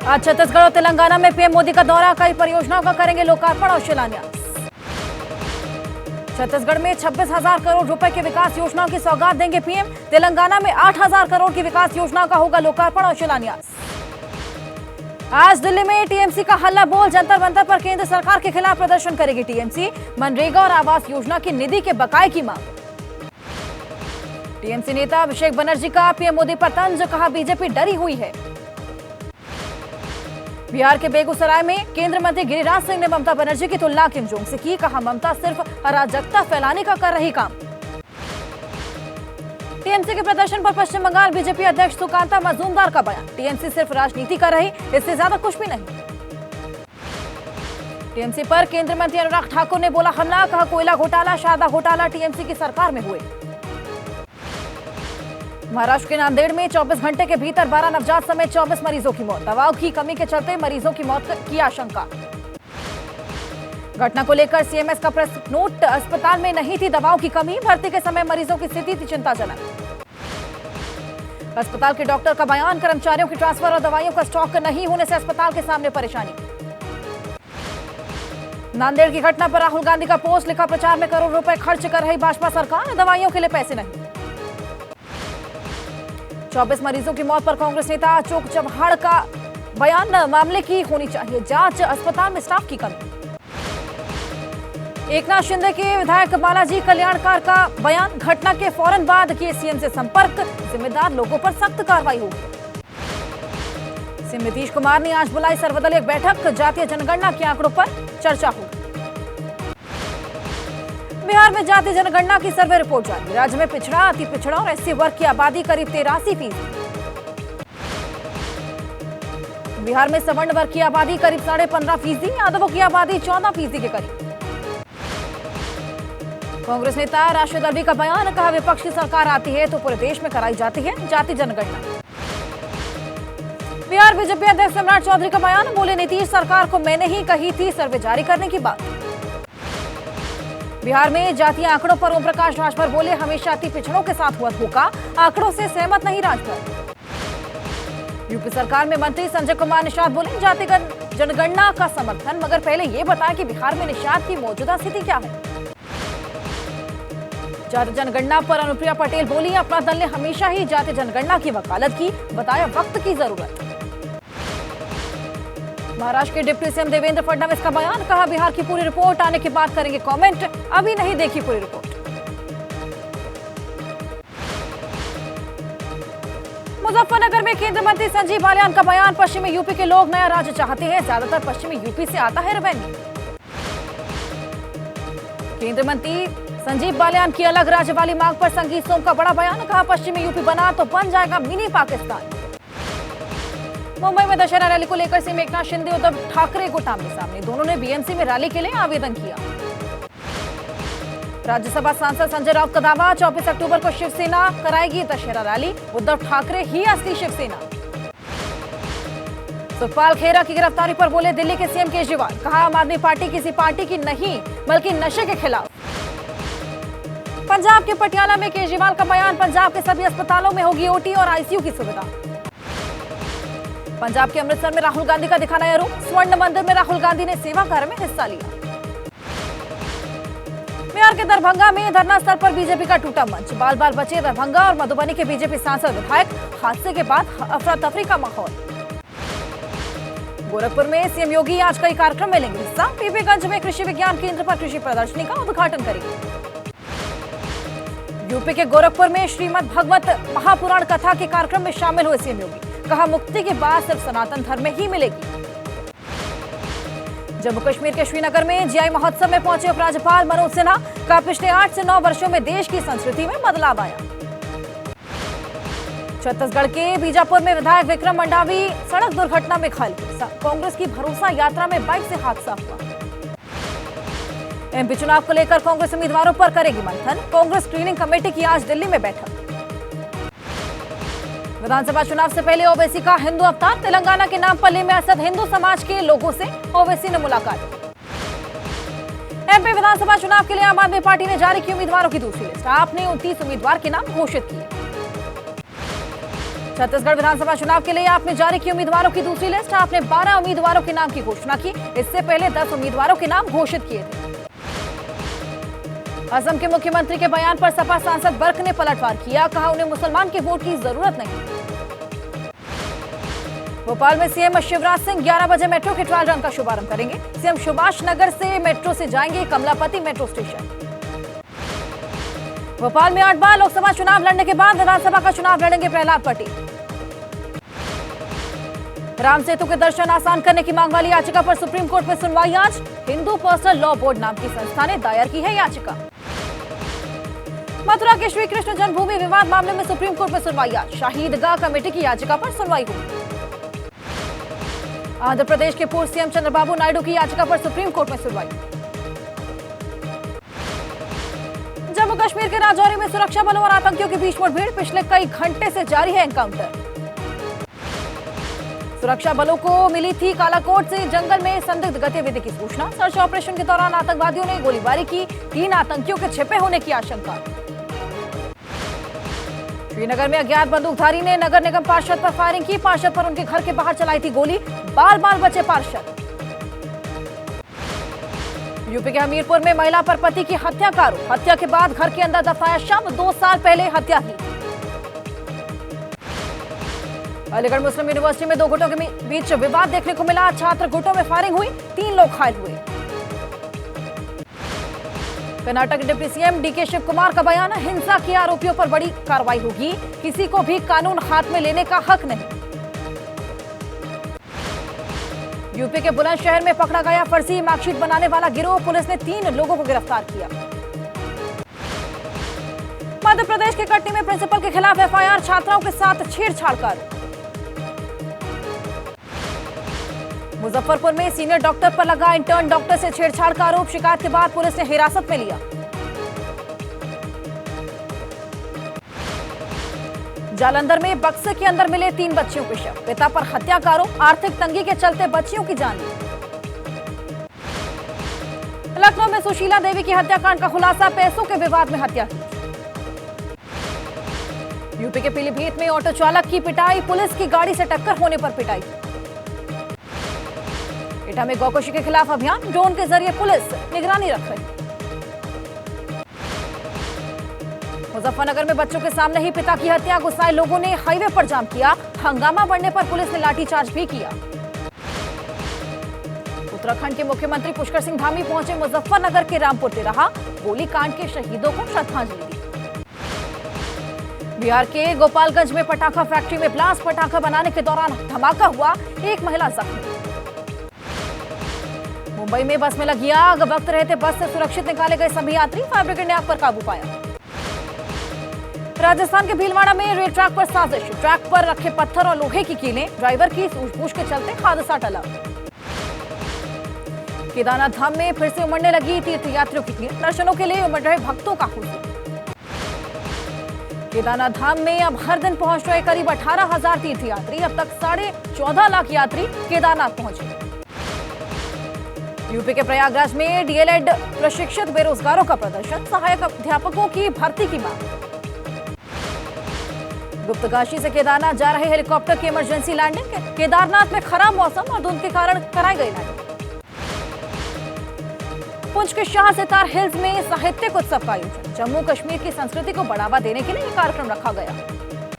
आज छत्तीसगढ़ और तेलंगाना में पीएम मोदी का दौरा, कई परियोजनाओं का करेंगे लोकार्पण और शिलान्यास। छत्तीसगढ़ में 26,000 करोड़ रुपए की विकास योजनाओं की सौगात देंगे पीएम। तेलंगाना में 8,000 करोड़ की विकास योजनाओं का होगा लोकार्पण और शिलान्यास। आज दिल्ली में टीएमसी का हल्ला बोल, जंतर मंतर पर केंद्र सरकार के खिलाफ प्रदर्शन करेगी टीएमसी। मनरेगा और आवास योजना की निधि के बकाये की मांग। टीएमसी नेता अभिषेक बनर्जी का पीएम मोदी पर तंज, कहा बीजेपी डरी हुई है। बिहार के बेगूसराय में केंद्रीय मंत्री गिरिराज सिंह ने ममता बनर्जी की तुलना किम जोंग से की, कहा ममता सिर्फ अराजकता फैलाने का कर रही काम। टीएमसी के प्रदर्शन पर पश्चिम बंगाल बीजेपी अध्यक्ष सुकांता मजूमदार का बयान, टीएमसी सिर्फ राजनीति कर रही, इससे ज्यादा कुछ भी नहीं। टीएमसी पर केंद्रीय मंत्री अनुराग ठाकुर ने बोला हमला, कहा कोयला घोटाला, शारदा घोटाला टीएमसी की सरकार में हुए। महाराष्ट्र के नांदेड़ में 24 घंटे के भीतर 12 नवजात समेत 24 मरीजों की मौत, दवाओं की कमी के चलते मरीजों की मौत की आशंका। घटना को लेकर सीएमएस का प्रेस नोट, अस्पताल में नहीं थी दवाओं की कमी, भर्ती के समय मरीजों की स्थिति थी चिंताजनक। अस्पताल के डॉक्टर का बयान, कर्मचारियों की ट्रांसफर और दवाइयों का स्टॉक नहीं होने से अस्पताल के सामने परेशानी। नांदेड़ की घटना पर राहुल गांधी का पोस्ट, लिखा प्रचार में करोड़ रुपए खर्च कर रही भाजपा सरकार, दवाइयों के लिए पैसे नहीं। 24 मरीजों की मौत पर कांग्रेस नेता अशोक चव्हाण का बयान, मामले की होनी चाहिए जांच, अस्पताल में स्टाफ की कमी। एकनाथ शिंदे के विधायक बालाजी कल्याणकर का बयान, घटना के फौरन बाद किए सीएम से संपर्क, जिम्मेदार लोगों पर सख्त कार्रवाई होगी। सीएम नीतीश कुमार ने आज बुलाई सर्वदलीय बैठक, जातीय जनगणना के आंकड़ों पर चर्चा होगी। बिहार में जातीय जनगणना की सर्वे रिपोर्ट जारी, राज्य में पिछड़ा, अति पिछड़ा और एससी वर्ग की आबादी करीब 83%। बिहार में सवर्ण वर्ग की आबादी करीब 15.5%, यादवों की आबादी 14% के करीब। कांग्रेस नेता राशिद अल्वी का बयान, कहा विपक्ष की सरकार आती है तो पूरे देश में कराई जाती है जातीय जनगणना। बिहार बीजेपी अध्यक्ष सम्राट चौधरी का बयान, बोले नीतीश सरकार को मैंने ही कही थी सर्वे जारी करने की बात। बिहार में जातीय आंकड़ों पर ओम प्रकाश राजभर बोले, हमेशा अति पिछड़ों के साथ हुआ धोखा, आंकड़ों से सहमत नहीं राजभर। यूपी सरकार में मंत्री संजय कुमार निषाद बोले, जातिगत जनगणना का समर्थन, मगर पहले ये बताएं कि बिहार में निषाद की मौजूदा स्थिति क्या है। जातीय जनगणना पर अनुप्रिया पटेल बोली, अपना दल ने हमेशा ही जातीय जनगणना की वकालत की, बताया वक्त की जरूरत। महाराष्ट्र के डिप्टी सीएम देवेंद्र फडणवीस का बयान, कहा बिहार की पूरी रिपोर्ट आने के बाद करेंगे कमेंट, अभी नहीं देखी पूरी रिपोर्ट। मुजफ्फरनगर में केंद्रीय मंत्री संजीव बालियान का बयान, पश्चिमी यूपी के लोग नया राज्य चाहते हैं, ज्यादातर पश्चिमी यूपी से आता है रेवेन्यू। केंद्रीय मंत्री संजीव बालियान की अलग राज्य वाली मांग पर संगीत सोम का बड़ा बयान, कहा पश्चिमी यूपी बना तो बन जाएगा मिनी पाकिस्तान। मुंबई में दशहरा रैली को लेकर सीएम एकनाथ शिंदे उद्धव ठाकरे को आमने सामने, दोनों ने बीएमसी में रैली के लिए आवेदन किया। राज्यसभा सांसद संजय राउत का दावा, 24 अक्टूबर को शिवसेना कराएगी दशहरा रैली, उद्धव ठाकरे ही असली शिवसेना। सुखपाल खेरा की गिरफ्तारी पर बोले दिल्ली के सीएम केजरीवाल, कहा आम आदमी पार्टी किसी पार्टी की नहीं बल्कि नशे के खिलाफ। पंजाब के पटियाला में केजरीवाल का बयान, पंजाब के सभी अस्पतालों में होगी ओटी और आईसीयू की सुविधा। पंजाब के अमृतसर में राहुल गांधी का दिखा नया रूप, स्वर्ण मंदिर में राहुल गांधी ने सेवा कार्य में हिस्सा लिया। बिहार के दरभंगा में धरना स्थल पर बीजेपी का टूटा मंच, बाल बाल बचे दरभंगा और मधुबनी के बीजेपी सांसद विधायक, हादसे के बाद अफरा तफरी का माहौल। गोरखपुर में सीएम योगी आज कई कार्यक्रम में लेंगे हिस्सा, पीपीगंज में कृषि विज्ञान केंद्र पर कृषि प्रदर्शनी का उद्घाटन करेंगे। यूपी के गोरखपुर में श्रीमद् भागवत महापुराण कथा के कार्यक्रम में शामिल हुए सीएम योगी, कहा मुक्ति के बाद सिर्फ सनातन धर्म में ही मिलेगी। जम्मू कश्मीर के श्रीनगर में जीआई महोत्सव में पहुंचे उपराज्यपाल मनोज सिन्हा, कहा पिछले 8 से 9 वर्षों में देश की संस्कृति में बदलाव आया। छत्तीसगढ़ के बीजापुर में विधायक विक्रम मंडावी सड़क दुर्घटना में घायल, कांग्रेस की भरोसा यात्रा में बाइक से हादसा हुआ। एमपी चुनाव को लेकर कांग्रेस उम्मीदवारों पर करेगी मंथन, कांग्रेस स्क्रीनिंग कमेटी की आज दिल्ली में बैठक। विधानसभा चुनाव से पहले ओवैसी का हिंदू अवतार, तेलंगाना के नामपल्ली में असद हिंदू समाज के लोगों से ओवैसी ने मुलाकात। एमपी विधानसभा चुनाव के लिए आम आदमी पार्टी ने जारी की उम्मीदवारों की दूसरी लिस्ट, आपने 29 उम्मीदवार के नाम घोषित किए। छत्तीसगढ़ विधानसभा चुनाव के लिए आपने जारी की उम्मीदवारों की दूसरी लिस्ट। आपने 12 उम्मीदवारों के नाम की घोषणा की। इससे पहले 10 उम्मीदवारों के नाम घोषित किए थे। असम के मुख्यमंत्री के बयान पर सपा सांसद बर्क ने पलटवार किया। कहा, उन्हें मुसलमान के वोट की जरूरत नहीं। भोपाल में सीएम शिवराज सिंह 11 बजे मेट्रो के ट्रायल रन का शुभारंभ करेंगे। सीएम सुभाष नगर से मेट्रो से जाएंगे कमलापति मेट्रो स्टेशन। भोपाल में 8 बार लोकसभा चुनाव लड़ने के बाद विधानसभा का चुनाव लड़ेंगे प्रहलाद पटेल। राम सेतु के दर्शन आसान करने की मांग वाली याचिका पर सुप्रीम कोर्ट में सुनवाई आज। हिंदू पर्सनल लॉ बोर्ड नाम की संस्था ने दायर की है याचिका। मथुरा के श्री कृष्ण जन्मभूमि विवाद मामले में सुप्रीम कोर्ट में सुनवाई आज। शाही ईदगाह कमेटी की याचिका पर सुनवाई हुई। आंध्र प्रदेश के पूर्व सीएम चंद्रबाबू नायडू की याचिका पर सुप्रीम कोर्ट में सुनवाई। जम्मू कश्मीर के राजौरी में सुरक्षा बलों और आतंकियों के बीच मुठभेड़। पिछले कई घंटे से जारी है एनकाउंटर। सुरक्षा बलों को मिली थी कालाकोट से जंगल में संदिग्ध गतिविधि की सूचना। सर्च ऑपरेशन के दौरान आतंकवादियों ने गोलीबारी की। 3 आतंकियों के छिपे होने की आशंका। श्रीनगर में अज्ञात बंदूकधारी ने नगर निगम पार्षद पर फायरिंग की। पार्षद पर उनके घर के बाहर चलाई थी गोली। बाल बाल बचे पार्षद। यूपी के हमीरपुर में महिला पर पति की हत्या का आरोप। हत्या के बाद घर के अंदर दफनाया शव। 2 साल पहले हत्या की। अलीगढ़ मुस्लिम यूनिवर्सिटी में 2 गुटों के बीच विवाद देखने को मिला। छात्र गुटों में फायरिंग हुई। 3 लोग घायल हुए। कर्नाटक के deputy CM DK Shiv Kumar का बयान, हिंसा के आरोपियों पर बड़ी कार्रवाई होगी। किसी को भी कानून हाथ में लेने का हक नहीं। यूपी के बुलंदशहर में पकड़ा गया फर्जी मार्कशीट बनाने वाला गिरोह। पुलिस ने 3 लोगों को गिरफ्तार किया। मध्य प्रदेश के कटनी में प्रिंसिपल के खिलाफ एफआईआर। छात्राओं के साथ छेड़छाड़ का आरोप। मुजफ्फरपुर में सीनियर डॉक्टर पर लगा इंटर्न डॉक्टर से छेड़छाड़ का आरोप। शिकायत के बाद पुलिस ने हिरासत में लिया। जालंधर में बक्से के अंदर मिले 3 बच्चियों के शव। पिता पर हत्या का आरोप। आर्थिक तंगी के चलते बच्चियों की जान ली। लखनऊ में सुशीला देवी की हत्याकांड का खुलासा। पैसों के विवाद में हत्या की। यूपी के पीलीभीत में ऑटो चालक की पिटाई। पुलिस की गाड़ी से टक्कर होने पर पिटाई। एटा में गौकशी के खिलाफ अभियान। ड्रोन के जरिए पुलिस निगरानी रख रही। मुजफ्फरनगर में बच्चों के सामने ही पिता की हत्या। गुस्साए लोगों ने हाईवे पर जाम किया। हंगामा बढ़ने पर पुलिस ने लाठीचार्ज भी किया। उत्तराखंड के मुख्यमंत्री पुष्कर सिंह धामी पहुंचे मुजफ्फरनगर के रामपुर तिराहा। गोलीकांड के शहीदों को श्रद्धांजलि दी। बिहार के गोपालगंज में पटाखा फैक्ट्री में ब्लास्ट। पटाखा बनाने के दौरान धमाका हुआ। 1 महिला जख्मी। मुंबई में बस में लगी आग। वक्त रहते बस से सुरक्षित निकाले गए सभी यात्री। फायर ब्रिगेड ने आग पर काबू पाया। राजस्थान के भीलवाड़ा में रेल ट्रैक पर साजिश। ट्रैक पर रखे पत्थर और लोहे की कीलें। ड्राइवर की सूझबूझ के चलते हादसा टला। केदारनाथ धाम में फिर से उमड़ने लगी तीर्थयात्रियों की भीड़। दर्शनों के लिए उमड़ रहे भक्तों का हुजूम। केदारनाथ धाम में अब हर दिन पहुंच रहे करीब 18,000 तीर्थयात्री। अब तक 14.5 लाख यात्री केदारनाथ पहुंचे। यूपी के प्रयागराज में डीएलएड प्रशिक्षित बेरोजगारों का प्रदर्शन। सहायक अध्यापकों की भर्ती की मांग। गुप्तकाशी से केदारनाथ जा रहे हेलीकॉप्टर की इमरजेंसी लैंडिंग। केदारनाथ में खराब मौसम और धुंध के कारण कराई गई लैंडिंग। पुंछ के शाह सितार हिल्स में साहित्यिक उत्सव का आयोजन। जम्मू कश्मीर की संस्कृति को बढ़ावा देने के लिए कार्यक्रम रखा गया।